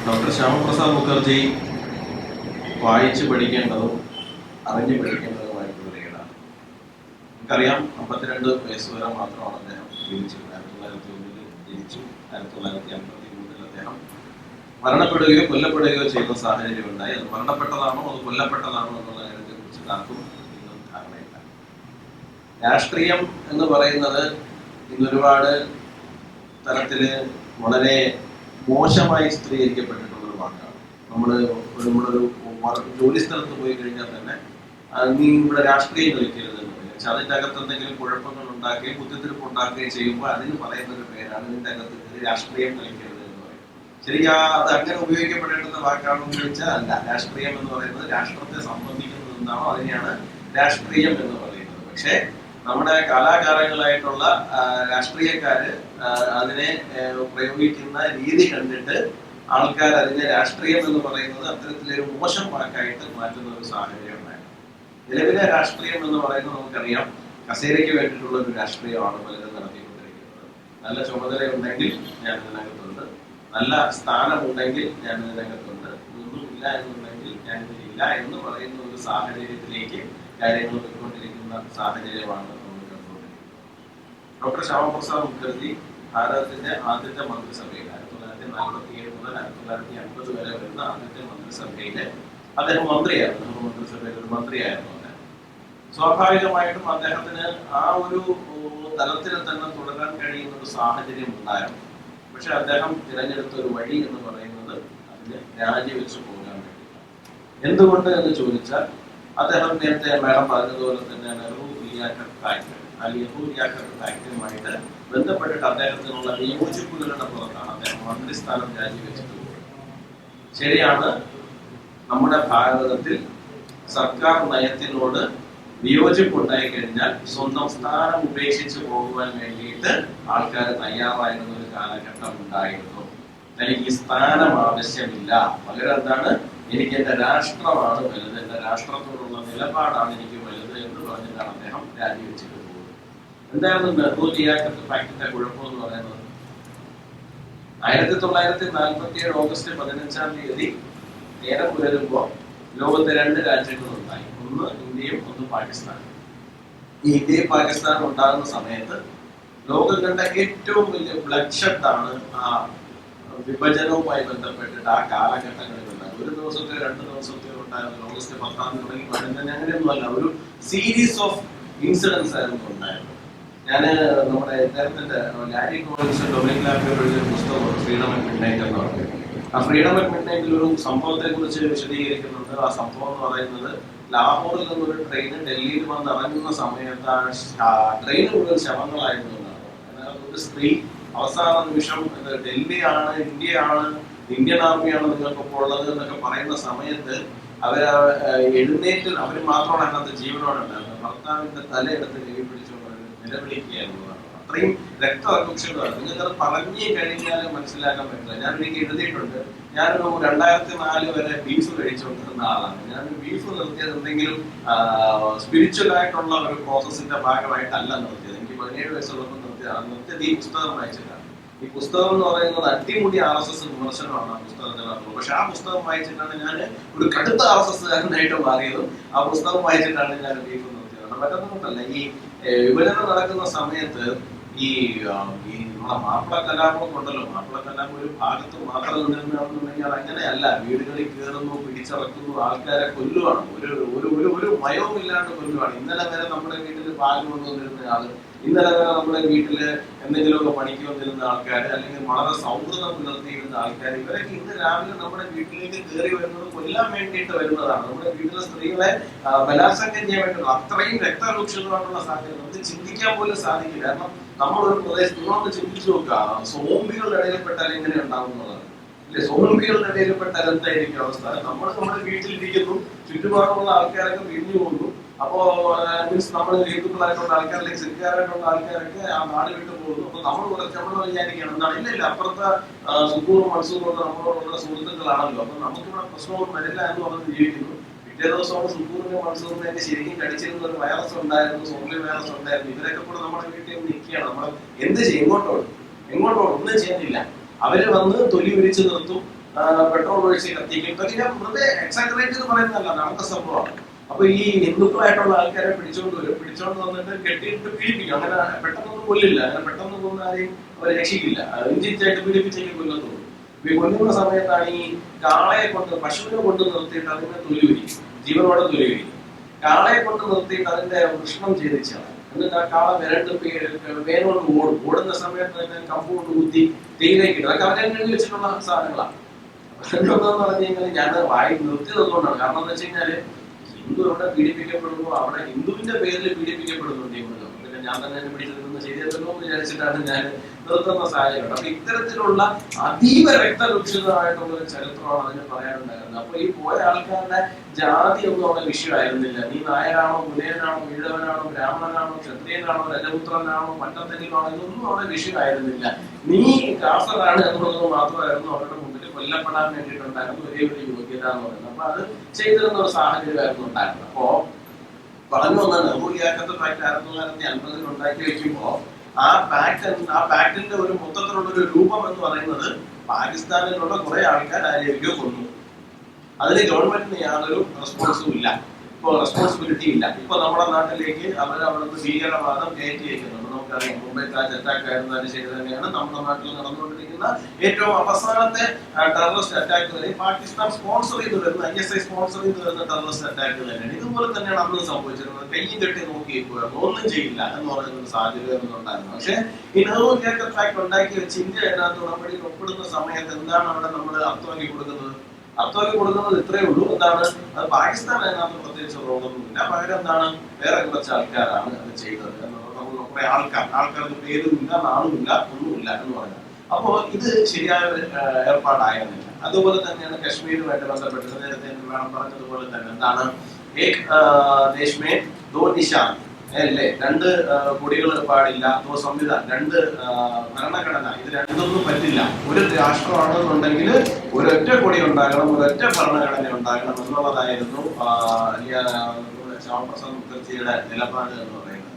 Doctor Shyamaprasad Mukherjee വായിച്ച് പഠിക്കേണ്ടതും അറിഞ്ഞു പഠിക്കേണ്ടതുമായിട്ടുള്ള ഏടാണ്. നമുക്കറിയാം, 52 വയസ്സ് വരെ മാത്രമാണ് അദ്ദേഹം ജീവിച്ചത്. 1901 ജനിച്ചു. 1953 അദ്ദേഹം മരണപ്പെടുകയോ കൊല്ലപ്പെടുകയോ ചെയ്യുന്ന സാഹചര്യം ഉണ്ടായി. അത് മരണപ്പെട്ടതാണോ അത് കൊല്ലപ്പെട്ടതാണോ എന്നുള്ള കാര്യത്തെ കുറിച്ച് ആർക്കും ഇന്നും ധാരണയില്ല. രാഷ്ട്രീയം എന്ന് പറയുന്നത് ഇന്നൊരുപാട് തരത്തില് വളരെ മോശമായി ചിത്രീകരിക്കപ്പെട്ടിട്ടുള്ള ഒരു വാക്കാണ്. നമ്മളൊരു ജോലി സ്ഥലത്ത് പോയി കഴിഞ്ഞാൽ തന്നെ നീ ഇവിടെ രാഷ്ട്രീയം കളിക്കരുത് എന്ന് പറയും. അതിൻ്റെ അകത്ത് എന്തെങ്കിലും കുഴപ്പങ്ങൾ ഉണ്ടാക്കുകയും കുത്തിത്തിരിപ്പ് ഉണ്ടാക്കുകയും ചെയ്യുമ്പോൾ അതിന് പറയുന്ന ഒരു പേരാണ് ഇതിൻ്റെ അകത്ത് രാഷ്ട്രീയം കളിക്കരുത് എന്ന് പറയും. ശരിക്കും അത് അങ്ങനെ ഉപയോഗിക്കപ്പെടേണ്ടുന്ന വാക്കാണെന്ന് ചോദിച്ചാൽ അല്ല. രാഷ്ട്രീയം എന്ന് പറയുന്നത് രാഷ്ട്രത്തെ സംബന്ധിക്കുന്നത് എന്താണോ അതിനെയാണ് രാഷ്ട്രീയം എന്ന് പറയുന്നത്. പക്ഷേ നമ്മുടെ കാലാകാലങ്ങളായിട്ടുള്ള രാഷ്ട്രീയക്കാര് അതിനെ പ്രയോഗിക്കുന്ന രീതി കണ്ടിട്ട് ആൾക്കാർ അതിനെ രാഷ്ട്രീയം എന്ന് പറയുന്നത് അത്തരത്തിലൊരു മോശം വാക്കായിട്ട് മാറ്റുന്ന ഒരു സാഹചര്യം ഉണ്ടായിരുന്നു. നിലവിലെ രാഷ്ട്രീയം എന്ന് പറയുന്നത് നമുക്കറിയാം, കസേരയ്ക്ക് വേണ്ടിയിട്ടുള്ള ഒരു രാഷ്ട്രീയമാണ് പലരും നടത്തിക്കൊണ്ടിരിക്കുന്നത്. നല്ല ചുമതലയുണ്ടെങ്കിൽ ഞാൻ ഇതിനകത്തുണ്ട്, നല്ല സ്ഥാനമുണ്ടെങ്കിൽ ഞാൻ ഇതിനകത്തുണ്ട്, ഒന്നുമില്ല എന്നുണ്ടെങ്കിൽ ഞാൻ ഇതിലില്ല എന്ന് പറയുന്ന ഒരു സാഹചര്യത്തിലേക്ക് കാര്യങ്ങൾ പോയിക്കൊണ്ടിരിക്കുന്ന സാഹചര്യമാണ് നമ്മൾ കണ്ടുകൊണ്ടിരിക്കുന്നത്. ഡോക്ടർ ശ്യാമപ്രസാദ് മുഖർജി ഭാരതത്തിന്റെ ആദ്യത്തെ മന്ത്രിസഭയിൽ 1947 മുതൽ 1950 വരെ വരുന്ന ആദ്യത്തെ മന്ത്രിസഭയില് അദ്ദേഹം മന്ത്രിയായിരുന്നു. മന്ത്രിസഭയിൽ ഒരു മന്ത്രിയായിരുന്നു. സ്വാഭാവികമായിട്ടും അദ്ദേഹത്തിന് ആ ഒരു തലത്തിൽ തന്നെ തുടരാൻ കഴിയുന്ന ഒരു സാഹചര്യം ഉണ്ടായിരുന്നു. പക്ഷെ അദ്ദേഹം തിരഞ്ഞെടുത്ത ഒരു വഴി എന്ന് പറയുന്നത് അതിന് രാജിവെച്ച് പോകാൻ വേണ്ടിയിട്ടാണ്. എന്തുകൊണ്ട് എന്ന് ചോദിച്ചാൽ, അദ്ദേഹം നേരത്തെ മേഡം പറഞ്ഞതുപോലെ തന്നെ നെഹ്റു ലിയാഖത്ത് ആക്ട്, ആ നെഹ്റു ലിയാഖത്ത് ആക്ടുമായിട്ട് ബന്ധപ്പെട്ടിട്ട് അദ്ദേഹത്തിനുള്ള വിയോജിപ്പുകളുടെ പുറത്താണ് അദ്ദേഹം മന്ത്രിസ്ഥാനം രാജിവെച്ചത്. ശരിയാണ്, നമ്മുടെ ഭാരതത്തിൽ സർക്കാർ നയത്തിനോട് വിയോജിപ്പുണ്ടായി കഴിഞ്ഞാൽ സ്വന്തം സ്ഥാനം ഉപേക്ഷിച്ച് പോകുവാൻ വേണ്ടിയിട്ട് ആൾക്കാർ തയ്യാറായിരുന്ന ഒരു കാലഘട്ടം ഉണ്ടായിരുന്നു. എനിക്ക് ഈ സ്ഥാനം ആവശ്യമില്ല, പകരം എന്താണ്, എനിക്ക് എന്റെ രാഷ്ട്രമാണ് വലുത്, എന്റെ രാഷ്ട്രത്തോടുള്ള നിലപാടാണ് എനിക്ക് വലുത് എന്ന് പറഞ്ഞിട്ടാണ് അദ്ദേഹം രാജിവെച്ചിട്ട് പോകുന്നത്. എന്തായിരുന്നു നെഹ്റു ലിയാഖത്ത് പാക്ടിന്റെ കുഴപ്പം എന്ന് പറയുന്നത്? 1947 ഓഗസ്റ്റ് 15 നേരം പുലരുമ്പോൾ ലോകത്തെ 2 രാജ്യങ്ങളുണ്ടായി. ഒന്ന് ഇന്ത്യയും ഒന്ന് പാകിസ്ഥാനും. ഈ ഇന്ത്യയും പാകിസ്ഥാനും ഉണ്ടാകുന്ന സമയത്ത് ലോകം കണ്ട ഏറ്റവും വലിയ ബ്ലഡ്ഷെഡാണ് ആ വിഭജനവുമായി ബന്ധപ്പെട്ടിട്ട് ആ കാലഘട്ടങ്ങളിൽ ഉണ്ടായത്. ഒരു ദിവസത്തെ 2 ദിവസത്തെ ഉണ്ടായിരുന്നു. ഓഗസ്റ്റ് 10 തുടങ്ങി 15 അങ്ങനെയൊന്നുമല്ല, ഒരു സീരീസ് ഓഫ് ഇൻസിഡൻസ് ആയിരുന്നു ഉണ്ടായിരുന്നു. ഞാന് നമ്മുടെ നേരത്തെ ലാരി കോളിൻസ് ഡൊമിനിക് ലാഫിയോട് എഴുതിയ പുസ്തകമാണ് ഫ്രീഡം അറ്റ് മിഡ്നൈറ്റ് എന്ന് പറയുന്നത്. ആ ഫ്രീഡം അറ്റ് മിഡ്നൈറ്റിൽ ഒരു സംഭവത്തെ കുറിച്ച് വിശദീകരിക്കുന്നുണ്ട്. ആ സംഭവം എന്ന് പറയുന്നത്, ലാഹോറിൽ നിന്നൊരു ട്രെയിൻ ഡൽഹിയിൽ വന്ന് ഇറങ്ങുന്ന സമയത്ത് ആ ട്രെയിൻ മുഴുവൻ ശവങ്ങളായിരുന്നു എന്നാണ്. അതിനകത്ത് ഒരു സ്ത്രീ അവസാന നിമിഷം ഡൽഹിയാണ്, ഇന്ത്യയാണ്, ഇന്ത്യൻ ആർമിയാണ് നിങ്ങൾക്കൊപ്പം ഉള്ളത് എന്നൊക്കെ പറയുന്ന സമയത്ത് അവര് എഴുന്നേറ്റ്, അവര് മാത്രമാണ് അതിനകത്ത് ജീവനോടുണ്ടായിരുന്നത്. ഭർത്താവിന്റെ തലയെടുത്ത് കൈ പിടിച്ചുകൊണ്ട് നിലവിളിക്കുകയായിരുന്നു. അത്രയും രക്തസാക്ഷികളാണ്. നിങ്ങൾക്കത് പറഞ്ഞു കഴിഞ്ഞാൽ മനസ്സിലാക്കാൻ പറ്റില്ല. ഞാൻ എനിക്ക് എഴുതിയിട്ടുണ്ട്, ഞാനൊരു 2004 വരെ ബീഫ് കഴിച്ചുകൊണ്ടിരുന്ന ആളാണ്. ഞാൻ ബീഫ് നിർത്തിയത് എന്തെങ്കിലും സ്പിരിച്വൽ ആയിട്ടുള്ള ഒരു പ്രോസസ്സിന്റെ ഭാഗമായിട്ടല്ല നിർത്തിയത്. എനിക്ക് 17 വയസ്സുള്ളപ്പോൾ നിർത്തിയത് ഈ പുസ്തകം വായിച്ചിട്ടാണ്. ഈ പുസ്തകം എന്ന് പറയുന്നത് അടിമുടി RSS വിമർശനമാണ് ആ പുസ്തകത്തിനകത്തുള്ളത്. പക്ഷെ ആ പുസ്തകം വായിച്ചിട്ടാണ് ഞാൻ ഒരു കടുത്ത RSS കാരനായിട്ട് മാറിയതും. ആ പുസ്തകം വായിച്ചിട്ടാണ് ഞാൻ ബീഫ് നിർത്തിയത്. മറ്റൊന്നുകൊണ്ടല്ല, ഈ വിഭജനം നടക്കുന്ന സമയത്ത് ഈ നമ്മളെ മാപ്പിള കലാപം ഉണ്ടല്ലോ, മാപ്പിള കലാപം ഒരു ഭാഗത്ത് മാത്രം നിന്നിരുന്നുണ്ടെങ്കിൽ അത് അങ്ങനെയല്ല. വീടുകളിൽ കയറുന്നു, പിടിച്ചിറക്കുന്നു, ആൾക്കാരെ കൊല്ലുവാണ്. ഒരു മയവും ഇല്ലാണ്ട് കൊല്ലുവാണ്. ഇന്നലെ വരെ നമ്മുടെ വീട്ടിൽ പാല് കൊണ്ടുവന്നിരുന്ന ആള്, ഇന്നലെ വരെ നമ്മുടെ വീട്ടില് എന്തെങ്കിലുമൊക്കെ പണിക്ക് വന്നിരുന്ന ആൾക്കാർ, അല്ലെങ്കിൽ വളരെ സൗഹൃദം പുലർത്തിയിരുന്ന ആൾക്കാർ, ഇവരൊക്കെ ഇന്ന് രാവിലെ നമ്മുടെ വീട്ടിലേക്ക് കയറി വരുന്നത് കൊല്ലാൻ വേണ്ടിയിട്ട് വരുന്നതാണ്. നമ്മുടെ വീട്ടിലെ സ്ത്രീകളെ ബലാത്സംഗം ചെയ്യാൻ വേണ്ടിയുള്ള അത്രയും രക്തരൂക്ഷിതമായിട്ടുള്ള സാഹചര്യം നമുക്ക് ചിന്തിക്കാൻ പോലും സാധിക്കില്ല. കാരണം നമ്മളൊരു പ്രദേശത്ത് നിങ്ങളൊന്ന് ചിന്തിച്ചു നോക്കുക, സോംബികളുടെ ഇടയിൽപ്പെട്ടാൽ എങ്ങനെ ഉണ്ടാവുന്നതാണ് അല്ലെ? സോംബികളുടെ ഇടയിൽപ്പെട്ടാൽ എന്തായിരിക്കും അവസ്ഥ? നമ്മൾ നമ്മുടെ വീട്ടിലിരിക്കുന്നു, ചുറ്റുപാടുള്ള ആൾക്കാരൊക്കെ പിരിഞ്ഞു പോകുന്നു. അപ്പോ മീൻസ് നമ്മൾ ഹിന്ദുക്കളായിട്ടുള്ള ആൾക്കാർ, അല്ലെങ്കിൽ സിഖുകാരായിട്ടുള്ള ആൾക്കാരൊക്കെ ആ നാട് വിട്ടു പോകുന്നു. അപ്പൊ നമ്മൾ വിചാരിക്കണം എന്താണ്, ഇല്ല അപ്പുറത്തെ സുക്കൂറും മൻസൂറും നമ്മളോടുള്ള സുഹൃത്തുക്കളാണല്ലോ, അപ്പൊ നമുക്കിവിടെ പ്രശ്നമൊന്നും വരില്ല എന്ന് പറഞ്ഞ് ജീവിക്കുന്നു. പിറ്റേ ദിവസമാണ് സുക്കൂറിന്റെ മൻസൂറിനെ ശരിക്കും കടിച്ചിരുന്ന ഒരു വൈറസ് ഉണ്ടായിരുന്നു, സോംബി വൈറസ് ഉണ്ടായിരുന്നു. ഇവരൊക്കെ കൂടെ നമ്മുടെ വീട്ടിൽ നിൽക്കുകയാണ്. നമ്മൾ എന്ത് ചെയ്യും? എങ്ങോട്ടോടും? ഒന്നും ചെയ്യുന്നില്ല. അവര് വന്ന് തൊലി ഉരിച്ചു നിർത്തും, പെട്രോൾ ഒഴിച്ച് കത്തിക്കും. ഇതൊക്കെ ഞാൻ വെറുതെ എക്സാജറേറ്റ് എന്ന് പറയുന്നതല്ല, നടന്ന സംഭവമാണ്. അപ്പൊ ഈ ഹിന്ദുക്കളായിട്ടുള്ള ആൾക്കാരെ പിടിച്ചോണ്ട് വരും, പിടിച്ചോണ്ട് വന്നിട്ട് കെട്ടിയിട്ട് പീഡിപ്പിക്കും. അങ്ങനെ പെട്ടെന്നൊന്നും കൊല്ലില്ല, അങ്ങനെ പെട്ടെന്ന് കൊന്ന ആരെയും അവരെ രക്ഷിക്കില്ല. ഇഞ്ചിച്ചായിട്ട് പീഡിപ്പിച്ചേക്ക് കൊല്ലത്തുള്ളൂ. ഈ കൊല്ലുന്ന സമയത്താണ് ഈ കാളയെ കൊണ്ട്, പശുവിനെ കൊണ്ട് നിർത്തിയിട്ട് അതിനെ തൊലിവിരിക്കും, ജീവനോടെ തൊലിവിരിക്കും. കാളയെ കൊണ്ട് നിർത്തിയിട്ട് അതിന്റെ വൃഷ്ണം ചെയ്തിച്ചാണ്. എന്നിട്ട് ആ കാള വേനോട് ഓടും. ഓടുന്ന സമയത്ത് തന്നെ കമ്പുകൊണ്ട് കുത്തി തേയിലേക്ക് ഇടും. അതൊക്കെ അവരെ എഴുതി വെച്ചിട്ടുള്ള സാധനങ്ങളാണ്. എന്താന്ന് പറഞ്ഞു കഴിഞ്ഞാൽ ഞാൻ വായി നിർത്തിയതുകൊണ്ടാണ്. കാരണം എന്താ വെച്ച് കഴിഞ്ഞാല് ഹിന്ദു എവിടെ പീഡിപ്പിക്കപ്പെടുന്നു അവിടെ ഹിന്ദുവിന്റെ പേരിൽ പീഡിപ്പിക്കപ്പെടുന്നുണ്ട് ഈ മൃഗം. പിന്നെ ഞാൻ തന്നെ എന്നെ പിടിച്ചെടുക്കുന്ന ശരിയല്ലോ എന്ന് വിചാരിച്ചിട്ടാണ് ഞാൻ നിർത്തുന്ന സാഹചര്യം. അപ്പൊ ഇത്തരത്തിലുള്ള അതീവ രക്തരൂക്ഷിതമായിട്ടുള്ള ഒരു ചരിത്രമാണ് അതിന് പറയാനുണ്ടായിരുന്നത്. അപ്പൊ ഈ പോയ ആൾക്കാരുടെ ജാതി ഒന്നും അവിടെ വിഷയമായിരുന്നില്ല. നീ നായരാണോ, മുലയനാണോ, ഈഴവനാണോ, ബ്രാഹ്മണനാണോ, ക്ഷത്രിയനാണോ, രജപുത്രനാണോ, പട്ടത്തെങ്കിലാണോ, ഇതൊന്നും അവിടെ വിഷയമായിരുന്നില്ല. നീ കാസറാണ് എന്നുള്ളത് മാത്രമായിരുന്നു അവരുടെ മുമ്പിൽ കൊല്ലപ്പെടാൻ വേണ്ടിയിട്ടുണ്ടായിരുന്നു ഒരേ ഒരു യോഗ്യത എന്ന് പറയുന്നത്. അപ്പൊ അത് ചെയ്തിരുന്ന ഒരു സാഹചര്യമായിരുന്നു ഉണ്ടായിരുന്നത്. അപ്പോ പറഞ്ഞു വന്നാണ് നെഹ്റുലിയാക്കത്ത് പാക്ട് 1950 ഉണ്ടാക്കി വെക്കുമ്പോ ആ പാക്ടിന്റെ ഒരു മൊത്തത്തിലുള്ള ഒരു രൂപം എന്ന് പറയുന്നത് പാകിസ്ഥാനിലുള്ള കുറെ ആൾക്കാർ ആരെയൊക്കെയോ കൊന്നു. അതിന് ഗവൺമെന്റിന് യാതൊരു റെസ്പോൺസും ഇല്ല, ഇപ്പൊ റെസ്പോൺസിബിലിറ്റി ഇല്ല. ഇപ്പൊ നമ്മുടെ നാട്ടിലേക്ക് അവിടുന്ന് ഭീകരവാദം കയറ്റി അയക്കുന്നുണ്ട്. നമുക്കറിയാം മുംബൈ താജ് അറ്റാക്ക് ആയിരുന്നതിന് ശരി തന്നെയാണ് നമ്മുടെ നാട്ടിൽ നടന്നുകൊണ്ടിരിക്കുന്ന ഏറ്റവും അവസാനത്തെ ടെററിസ്റ്റ് അറ്റാക്ക് വരെ പാകിസ്ഥാൻ സ്പോൺസർ ചെയ്ത് വരുന്ന, ISI സ്പോൺസർ ചെയ്ത് വരുന്ന ടെററിസ്റ്റ് അറ്റാക്ക് തന്നെയാണ്. ഇതുപോലെ തന്നെയാണ് അന്ന് സംഭവിച്ചിരുന്നത്. കയ്യും കെട്ടി നോക്കിയിരിക്കുകയായിരുന്നു, ഒന്നും ചെയ്യില്ല എന്ന് പറയുന്ന ഒരു സാഹചര്യം ഉണ്ടായിരുന്നു. പക്ഷെ ഈ നെഹ്റുലിയാക്കത്ത് പാക്ട് ഉണ്ടാക്കി വെച്ച് ഇന്ത്യ അതിനകത്ത് ഉടമ്പടിയിൽ ഒപ്പിടുന്ന സമയത്ത് എന്താണ് അവിടെ നമ്മൾ അർത്ഥമാക്കി കൊടുക്കുന്നത്? അർത്ഥമാക്കി കൊടുക്കുന്നത് ഇത്രയേ ഉള്ളൂ. എന്താണ് അത്? പാകിസ്ഥാൻ അതിനകത്ത് പ്രത്യേകിച്ച് റോളൊന്നുമില്ല. പകരം എന്താണ്, വേറെ കുറച്ച് ആൾക്കാരാണ് അത് ചെയ്തത് എന്നുള്ളത്. കുറെ ആൾക്കാർക്ക് പേരുമില്ല, നാളുമില്ല, ഒന്നുമില്ല എന്ന് പറയുന്നത്. അപ്പോ ഇത് ശരിയായ ഒരു ഏർപ്പാടായിരുന്നില്ല. അതുപോലെ തന്നെയാണ് കശ്മീരുമായിട്ട് ബന്ധപ്പെട്ടത്. നേരത്തെ മാഡം പറഞ്ഞതുപോലെ തന്നെ എന്താണ്, ഏക് ദേശ് മേ ദോ നിശാൻ അല്ലേ, രണ്ട് കൊടികൾ പാടില്ല, സംവിധാനം, രണ്ട് ഭരണഘടന, ഇത് രണ്ടൊന്നും പറ്റില്ല. ഒരു രാഷ്ട്രമാണെന്നുണ്ടെങ്കിൽ ഒരൊറ്റ കൊടി ഉണ്ടാകണം, ഒരൊറ്റ ഭരണഘടന ഉണ്ടാകണം എന്നുള്ളതായിരുന്നു ശ്യാമപ്രസാദ് മുഖർജിയുടെ നിലപാട് എന്ന് പറയുന്നത്.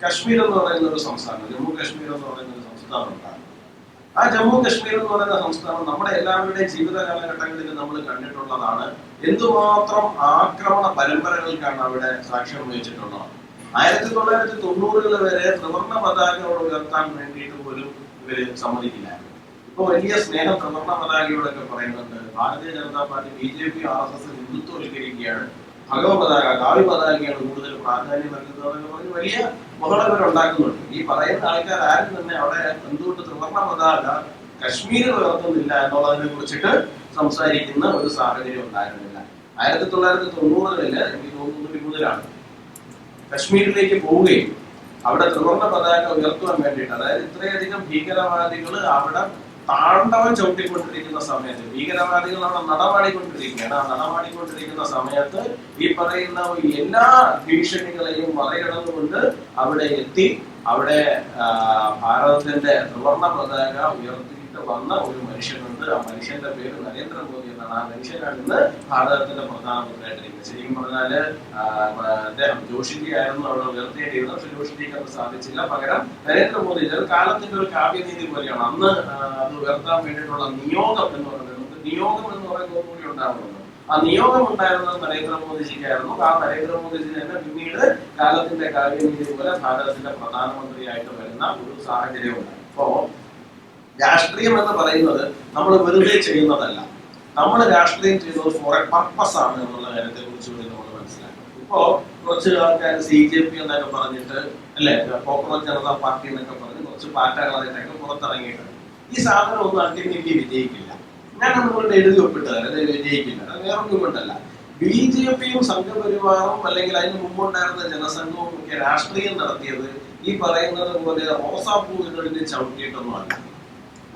കശ്മീർ എന്ന് പറയുന്ന ഒരു സംസ്ഥാനം, ജമ്മു കശ്മീർ എന്ന് പറയുന്ന ഒരു സംസ്ഥാനം ഉണ്ടാകും. ആ ജമ്മു കശ്മീർ എന്ന് പറയുന്ന സംസ്ഥാനം നമ്മുടെ എല്ലാവരുടെയും ജീവിത കാലഘട്ടങ്ങളിൽ നമ്മൾ കണ്ടിട്ടുള്ളതാണ്. എന്തുമാത്രം ആക്രമണ പരമ്പരകൾക്കാണ് അവിടെ സാക്ഷ്യം വഹിച്ചിട്ടുള്ളത്. 1990 വരെ ത്രിവർണ്ണ പതാകയോട് ഉയർത്താൻ വേണ്ടിയിട്ട് പോലും ഇവര് സമ്മതിക്കില്ലായിരുന്നു. ഇപ്പൊ വലിയ സ്നേഹം ത്രിവർണ്ണ പതാകയോടൊക്കെ പറയുന്നുണ്ട്. Bharatiya Janata party, BJP, RSS ഹിന്ദുത്വവൽക്കരിക്കുകയാണ്. ഭഗവത് പതാക, കാവ്യ പതാകയാണ് കൂടുതൽ പ്രാധാന്യം നൽകുന്നതെന്ന് പറഞ്ഞ് വലിയ ബഹളം ഉണ്ടാക്കുന്നുണ്ട്. ഈ പറയുന്ന ആൾക്കാർ ആരും തന്നെ അവിടെ എന്തുകൊണ്ട് ത്രിവർണ്ണ പതാക കശ്മീരിൽ ഉയർത്തുന്നില്ല എന്നുള്ളതിനെ കുറിച്ചിട്ട് സംസാരിക്കുന്ന ഒരു സാഹചര്യം ഉണ്ടായിരുന്നില്ല. 1990 എനിക്ക് തോന്നുന്നത് മുതലാണ് കശ്മീരിലേക്ക് പോവുകയും അവിടെ ത്രിവർണ്ണ പതാക ഉയർത്തുവാൻ വേണ്ടിയിട്ട്, അതായത് ഇത്രയധികം ഭീകരവാദികൾ അവിടെ താണ്ഡവം ചവിട്ടിക്കൊണ്ടിരിക്കുന്ന സമയത്ത്, ഭീകരവാദികൾ അവിടെ നടമാടിക്കൊണ്ടിരിക്കുകയാണ്. ആ നടമാടിക്കൊണ്ടിരിക്കുന്ന സമയത്ത് ഈ പറയുന്ന എല്ലാ ഭീഷണികളെയും മറികടന്നുകൊണ്ട് അവിടെ എത്തി, അവിടെ ഭാരതത്തിന്റെ ത്രിവർണ്ണ പതാക ഉയർത്തിയിട്ട് വന്ന ഒരു മനുഷ്യനുണ്ട്. ആ മനുഷ്യന്റെ പേര് നരേന്ദ്രമോദി എന്നാണ്. ആ മനുഷ്യനാണ് ഇന്ന് ഭാരതത്തിന്റെ പ്രധാനമന്ത്രിയായിട്ടിരിക്കുന്നത്. ശരിക്കും പറഞ്ഞാല് അദ്ദേഹം ജോഷിജി ആയിരുന്നു അവിടെ ഉയർത്തേണ്ടിയിരുന്നത്. പക്ഷെ ജോഷിജിക്ക് അത് സാധിച്ചില്ല. പകരം നരേന്ദ്രമോദി, കാലത്തിന്റെ ഒരു കാവ്യനീതി പോലെയാണ്. അന്ന് അത് ഉയർത്താൻ വേണ്ടിയിട്ടുള്ള നിയോഗം എന്ന് പറയുന്നത്, നിയോഗം എന്ന് പറയുന്നത് കൂടി ഉണ്ടാവുന്നത്. ആ നിയോഗം ഉണ്ടായിരുന്നത് നരേന്ദ്രമോദിജിക്കായിരുന്നു. ആ നരേന്ദ്രമോദിജി തന്നെ പിന്നീട് കാലത്തിന്റെ കാവ്യനീതി പോലെ ഭാരതത്തിന്റെ പ്രധാനമന്ത്രിയായിട്ട് വരുന്ന ഒരു സാഹചര്യം ഉണ്ടായി. അപ്പോ രാഷ്ട്രീയം എന്ന് പറയുന്നത് നമ്മൾ വെറുതെ ചെയ്യുന്നതല്ല. നമ്മൾ രാഷ്ട്രീയം ചെയ്യുന്നത് ഫോർ എ പർപ്പസ് ആണ് എന്നുള്ള കാര്യത്തെ കുറിച്ച് കൂടി നമ്മൾ മനസ്സിലാക്കണം. ഇപ്പോ കുറച്ച് ആൾക്കാർ CJP എന്നൊക്കെ പറഞ്ഞിട്ട് അല്ലെ, പോപ്പുലർ ജനതാ പാർട്ടി എന്നൊക്കെ പറഞ്ഞ് കുറച്ച് പാർട്ടികളായിട്ടൊക്കെ പുറത്തിറങ്ങിയിട്ടുണ്ട്. ഈ സാധനം ഒന്നും അൾട്ടിമേറ്റ്ലി വിജയിക്കില്ല. ഞാൻ നമ്മളുടെ എഴുതി ഒപ്പിട്ടത് അത് വിജയിക്കില്ല. അത് വേറൊന്നും കൊണ്ടല്ല. BJPയും സംഘപരിവാറും അല്ലെങ്കിൽ അതിന് മുമ്പുണ്ടായിരുന്ന ജനസംഘവും ഒക്കെ രാഷ്ട്രീയം നടത്തിയത് ഈ പറയുന്നത് പോലെ റോസാപ്പൂവികളിൽ ചവിട്ടിയിട്ടൊന്നുമല്ല.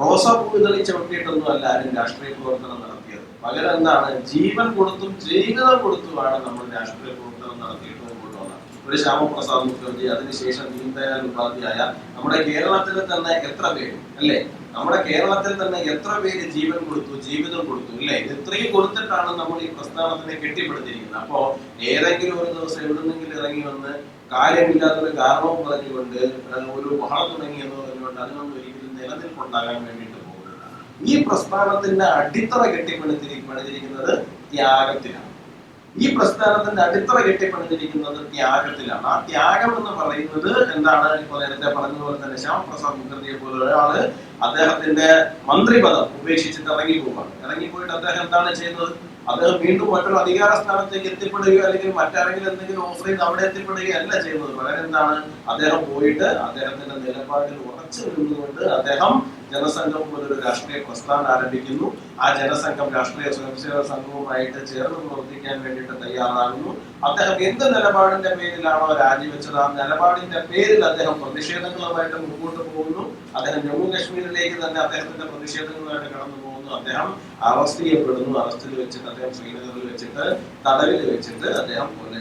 റോസാപ്പൂവികളിൽ ചവിട്ടിയിട്ടൊന്നും അല്ല ആരും രാഷ്ട്രീയ പ്രവർത്തനം നടത്തിയത്. പകരം എന്താണ്, ജീവൻ കൊടുത്തും ജീവിതം കൊടുത്തുമാണ് നമ്മൾ രാഷ്ട്രീയ പ്രവർത്തനം നടത്തിയിട്ട് കൊണ്ടുവന്നത്. ഒരു ശ്യാമപ്രസാദ് മുഖർജി, അതിനുശേഷം ദീൻദയാൽ ഉപാധ്യായ, നമ്മുടെ കേരളത്തിൽ തന്നെ എത്ര പേര് അല്ലേ, നമ്മുടെ കേരളത്തിൽ തന്നെ എത്ര പേര് ജീവൻ കൊടുത്തു, ജീവിതം കൊടുത്തു അല്ലേ. ഇത്രയും കൊടുത്തിട്ടാണ് നമ്മൾ ഈ പ്രസ്ഥാനത്തിനെ കെട്ടിപ്പടുത്തിരിക്കുന്നത്. അപ്പോ ഏതെങ്കിലും ഒരു ദിവസം എവിടുന്നെങ്കിലും ഇറങ്ങി വന്ന് കാര്യമില്ലാത്തൊരു കാരണവും പറഞ്ഞുകൊണ്ട് ഒരു ബഹളം തുടങ്ങി എന്ന് പറഞ്ഞുകൊണ്ട് അതിനൊന്നും ഒരിക്കലും നിലനിൽപ്പുണ്ടാകാൻ വേണ്ടിയിട്ട് പോകുന്നില്ല. ഈ പ്രസ്ഥാനത്തിന്റെ അടിത്തറ കെട്ടിപ്പണിതിരിക്കുന്നത് ത്യാഗത്തിലാണ്. ഈ പ്രസ്ഥാനത്തിന്റെ അടിത്തറ കെട്ടിപ്പണിതിരിക്കുന്നത് ത്യാഗത്തിലാണ്. ആ ത്യാഗം എന്ന് പറയുന്നത് എന്താണ്? ഇപ്പൊ നേരത്തെ പറഞ്ഞതുപോലെ തന്നെ ശ്യാം പ്രസാദ് മുഖർജിയെ പോലെ ഒരാള് അദ്ദേഹത്തിന്റെ മന്ത്രിപദം ഉപേക്ഷിച്ചിട്ട് ഇറങ്ങിപ്പോവാണ്. ഇറങ്ങിപ്പോയിട്ട് അദ്ദേഹം എന്താണ് ചെയ്യുന്നത്? അദ്ദേഹം വീണ്ടും മറ്റൊരു അധികാര സ്ഥാനത്തേക്ക് എത്തിപ്പെടുകയോ അല്ലെങ്കിൽ മറ്റാരെങ്കിലും എന്തെങ്കിലും ഓഫർ ചെയ്ത് അവിടെ എത്തിപ്പെടുകയല്ല ചെയ്യുന്നത്. പകരം എന്താണ്? അദ്ദേഹം പോയിട്ട് അദ്ദേഹത്തിന്റെ നിലപാടിൽ ഉറച്ചു നിന്നുകൊണ്ട് അദ്ദേഹം ജനസംഘം പോലൊരു രാഷ്ട്രീയ പ്രസ്ഥാനം ആരംഭിക്കുന്നു. ആ ജനസംഘം രാഷ്ട്രീയ സ്വയംസേവക സംഘവുമായിട്ട് ചേർന്ന് പ്രവർത്തിക്കാൻ വേണ്ടിയിട്ട് തയ്യാറാകുന്നു. അദ്ദേഹം എന്ത് നിലപാടിന്റെ പേരിലാണോ രാജിവെച്ചത്, ആ നിലപാടിന്റെ പേരിൽ അദ്ദേഹം പ്രതിഷേധങ്ങളുമായിട്ട് മുമ്പോട്ട് പോകുന്നു. അദ്ദേഹം ജമ്മു കാശ്മീരിലേക്ക് തന്നെ അദ്ദേഹത്തിന്റെ പ്രതിഷേധങ്ങളുമായിട്ട് കടന്നു പോകുന്നു. അദ്ദേഹം അറസ്റ്റ് ചെയ്യപ്പെടുന്നു. അറസ്റ്റിൽ വെച്ചിട്ട് അദ്ദേഹം ശ്രീനഗറിൽ വെച്ചിട്ട് തടവിൽ വെച്ചിട്ട് അദ്ദേഹം കൊല